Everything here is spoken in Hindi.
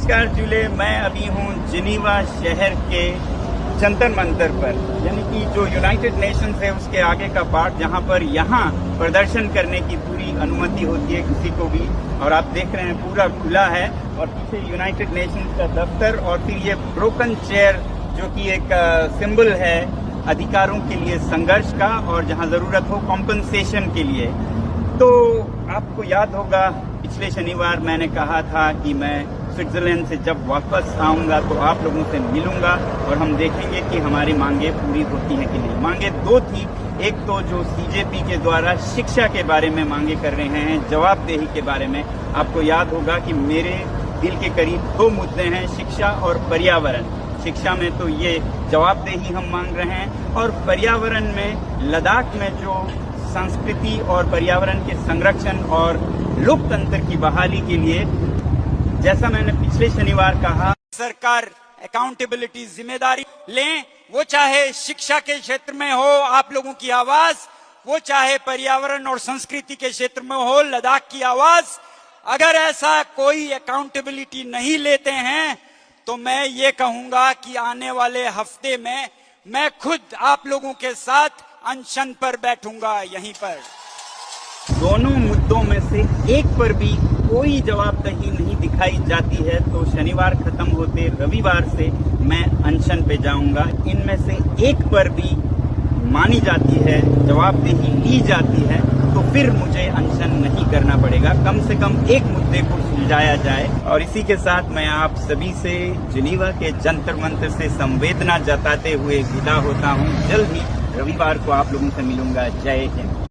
नमस्कार जूले, मैं अभी हूँ जिनीवा शहर के जंतर मंतर पर, यानी कि जो यूनाइटेड नेशंस है उसके आगे का पार्ट, जहाँ पर यहाँ प्रदर्शन करने की पूरी अनुमति होती है किसी को भी। और आप देख रहे हैं पूरा खुला है और पीछे यूनाइटेड नेशंस का दफ्तर और फिर ये ब्रोकन चेयर जो कि एक सिंबल है अधिकारों के लिए संघर्ष का और जहाँ जरूरत हो कॉम्पनसेशन के लिए। तो आपको याद होगा पिछले शनिवार मैंने कहा था कि मैं स्विट्जरलैंड से जब वापस आऊंगा तो आप लोगों से मिलूंगा और हम देखेंगे कि हमारी मांगे पूरी होती हैं कि नहीं। मांगे दो थी, एक तो जो सीजेपी के द्वारा शिक्षा के बारे में मांगे कर रहे हैं, जवाबदेही के बारे में। आपको याद होगा कि मेरे दिल के करीब दो मुद्दे हैं, शिक्षा और पर्यावरण। शिक्षा में तो ये जवाबदेही हम मांग रहे हैं और पर्यावरण में लद्दाख में जो संस्कृति और पर्यावरण के संरक्षण और लोकतंत्र की बहाली के लिए, जैसा मैंने पिछले शनिवार कहा, सरकार अकाउंटेबिलिटी जिम्मेदारी लें। वो चाहे शिक्षा के क्षेत्र में हो आप लोगों की आवाज, वो चाहे पर्यावरण और संस्कृति के क्षेत्र में हो लद्दाख की आवाज। अगर ऐसा कोई अकाउंटेबिलिटी नहीं लेते हैं तो मैं ये कहूंगा कि आने वाले हफ्ते में मैं खुद आप लोगों के साथ अनशन पर बैठूंगा यहीं पर। दोनों मुद्दों में से एक पर भी कोई जवाबदेही नहीं दिखाई जाती है तो शनिवार खत्म होते रविवार से मैं अनशन पे जाऊंगा। इनमें से एक पर भी मानी जाती है, जवाबदेही ली जाती है तो फिर मुझे अनशन नहीं करना पड़ेगा। कम से कम एक मुद्दे को सुलझाया जाए। और इसी के साथ मैं आप सभी से जिनीवा के जंतर मंतर से संवेदना जताते हुए विदा होता हूँ। जल्द ही रविवार को आप लोगों से मिलूंगा। जय हिंद।